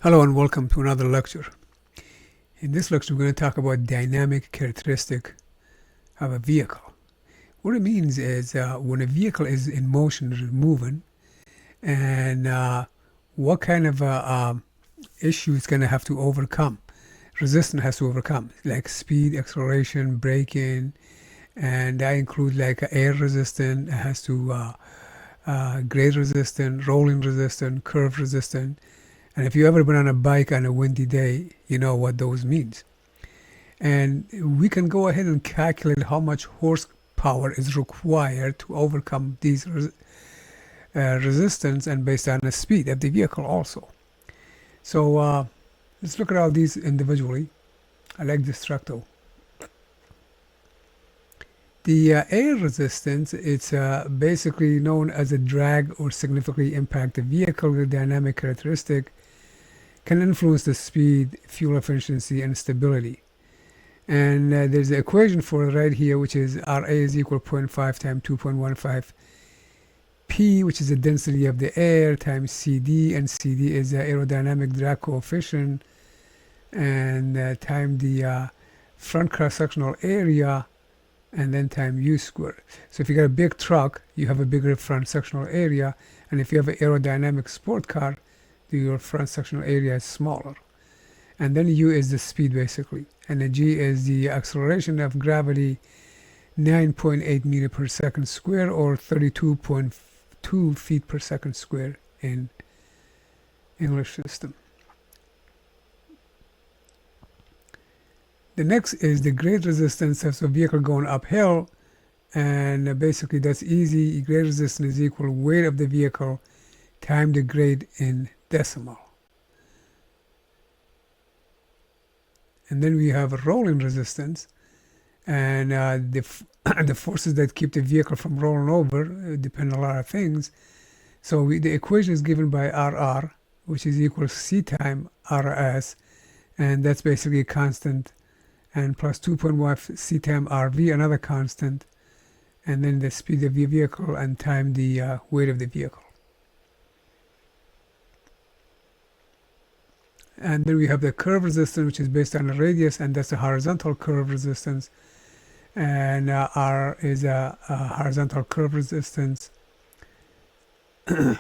Hello and welcome to another lecture. In this lecture, we're going to talk about dynamic characteristic of a vehicle. What it means is when a vehicle is in motion, it is moving, and what kind of issue it's going to have to overcome. Resistance has to overcome, like speed, acceleration, braking, and that includes like air resistance. It has to grade resistant, rolling resistant, curve resistant. And if you've ever been on a bike on a windy day, you know what those means. And we can go ahead and calculate how much horsepower is required to overcome these resistance and based on the speed of the vehicle also. So let's look at all these individually. I like this truck though. The air resistance, it's basically known as a drag or significantly impact the vehicle. The dynamic characteristic can influence the speed, fuel efficiency, and stability. And there's an equation for it right here, which is Ra is equal to 0.5 times 2.15 P, which is the density of the air, times CD, and CD is the aerodynamic drag coefficient, and time the front cross-sectional area, and then time U squared. So if you got a big truck, you have a bigger front sectional area, and if you have an aerodynamic sport car, your front sectional area is smaller. And then U is the speed basically, and the G is the acceleration of gravity, 9.8 meter per second square, or 32.2 feet per second square in English system. The next is the grade resistance of the vehicle going uphill, and basically that's easy. Grade resistance is equal to weight of the vehicle times the grade in decimal. And then we have a rolling resistance, and the forces that keep the vehicle from rolling over depend on a lot of things. So the equation is given by RR, which is equal to C times RS, and that's basically a constant, and plus 2.1 C times RV, another constant, and then the speed of the vehicle and time the weight of the vehicle. And then we have the curve resistance, which is based on the radius, and that's the horizontal curve resistance. And R is a horizontal curve resistance. And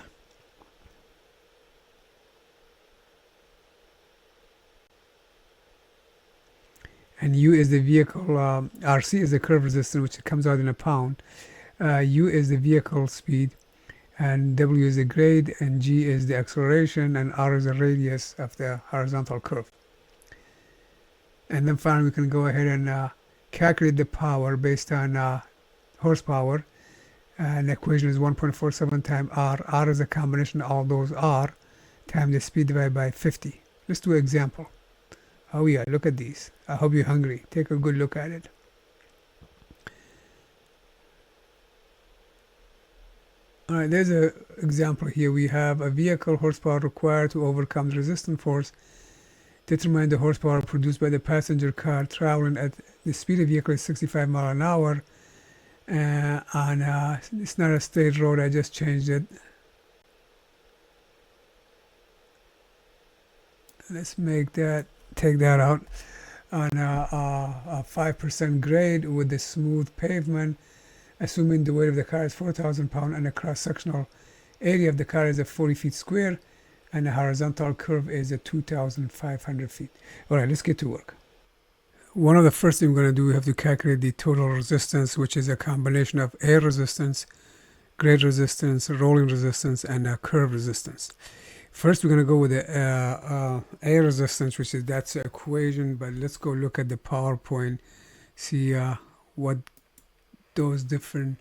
U is the vehicle, RC is the curve resistance, which comes out in a pound. U is the vehicle speed, and W is the grade, and G is the acceleration, and R is the radius of the horizontal curve. And then finally we can go ahead and calculate the power based on horsepower, and the equation is 1.47 times R. R is a combination of all those R times the speed divided by 50. Let's do an example. Oh yeah, look at these. I hope you're hungry. Take a good look at it. All right, there's an example here. We have a vehicle horsepower required to overcome the resistance force. Determine the horsepower produced by the passenger car traveling at the speed of the vehicle is 65 miles an hour. It's not a straight road, I just changed it. Let's make that, take that out. On a 5% grade with the smooth pavement, assuming the weight of the car is 4,000 pounds and the cross-sectional area of the car is 40 feet square, and the horizontal curve is 2,500 feet. All right, let's get to work. One of the first things we're going to do, we have to calculate the total resistance, which is a combination of air resistance, grade resistance, rolling resistance, and curve resistance. First, we're going to go with the air resistance, which is that's the equation, but let's go look at the PowerPoint, see what those different,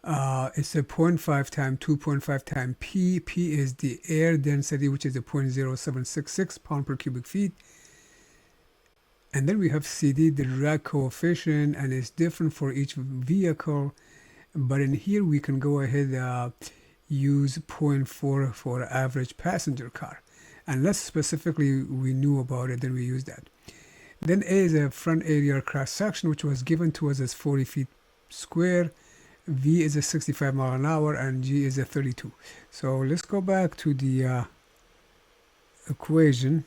it's a 0.5 times 2.5 times P. P is the air density, which is a 0.0766 pound per cubic feet. And then we have CD, the drag coefficient, and it's different for each vehicle. But in here, we can go ahead use 0.4 for average passenger car. Unless specifically we knew about it, then we use that. Then A is a front area cross section, which was given to us as 40 feet square. V is a 65 mile an hour, and G is a 32. So let's go back to the equation,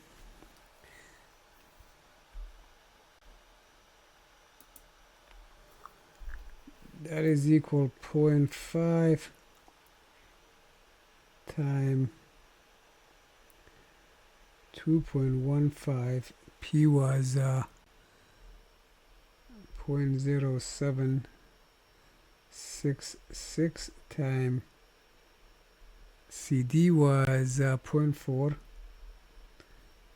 that is equal 0.5 times 2.15. P was 0.0766 times CD was 0.4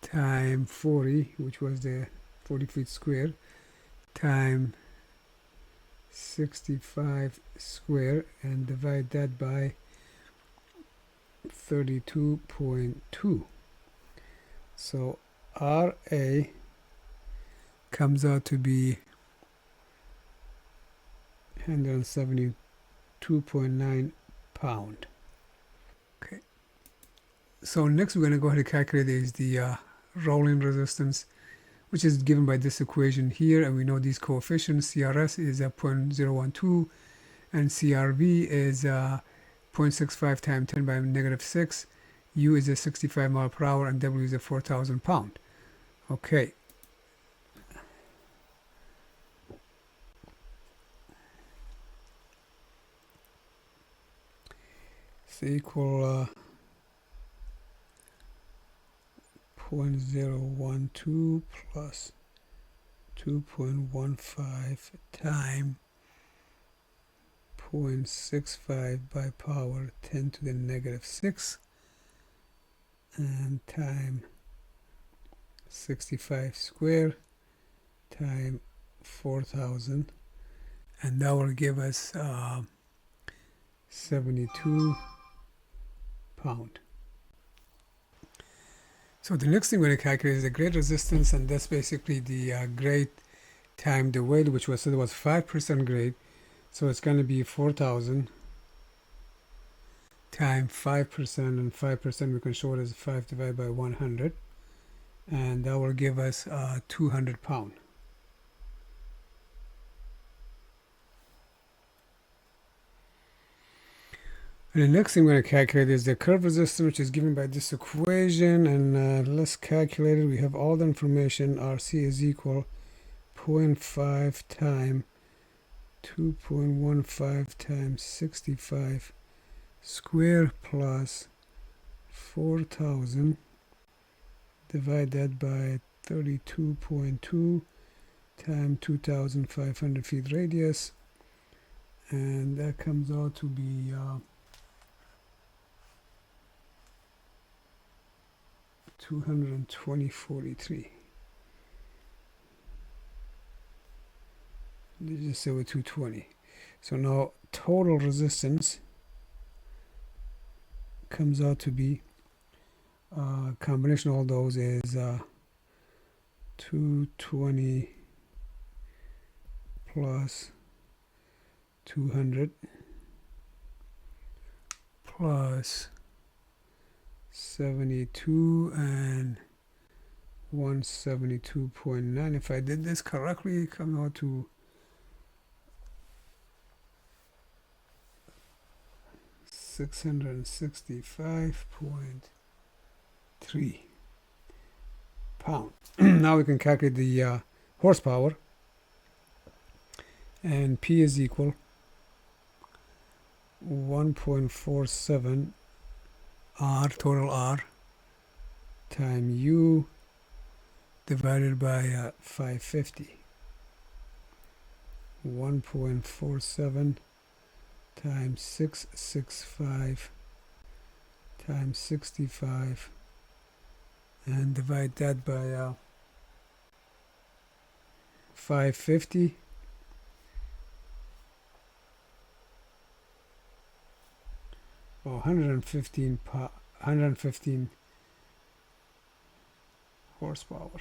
times 40, which was the 40 feet square, times 65 square, and divide that by 32.2. So RA comes out to be 172.9 pound. Okay. So next we're going to go ahead and calculate is the rolling resistance, which is given by this equation here, and we know these coefficients. CRS is 0.012 and CRV is 0.65 times 10 by negative 6. U is a 65 mile per hour and W is a 4,000 pound. Okay. It's equal 0.012 plus 2.15 times 0.65 by power 10 to the negative 6 and time 65 square time 4,000, and that will give us 72 pound. So the next thing we're going to calculate is the grade resistance, and that's basically the grade times the weight, which was 5% grade. So it's going to be 4,000 times 5%, and 5% we can show it as 5 divided by 100, and that will give us 200 pound. And the next thing we're going to calculate is the curve resistance, which is given by this equation, and let's calculate it. We have all the information. RC is equal 0.5 times 2.15 times 65 square plus 4,000, divide that by 32.2 times 2,500 feet radius, and that comes out to be 220.43. Let's just say with 220. So now total resistance comes out to be combination of all those is 220 plus 200 plus 72 and 172.9. If I did this correctly, it comes out to 665.3 pound. Now we can calculate the horsepower, and P is equal 1.47 R, total R, times U divided by 550. 1.47 times 665 times 65, and divide that by 550. Oh, 115 horsepower.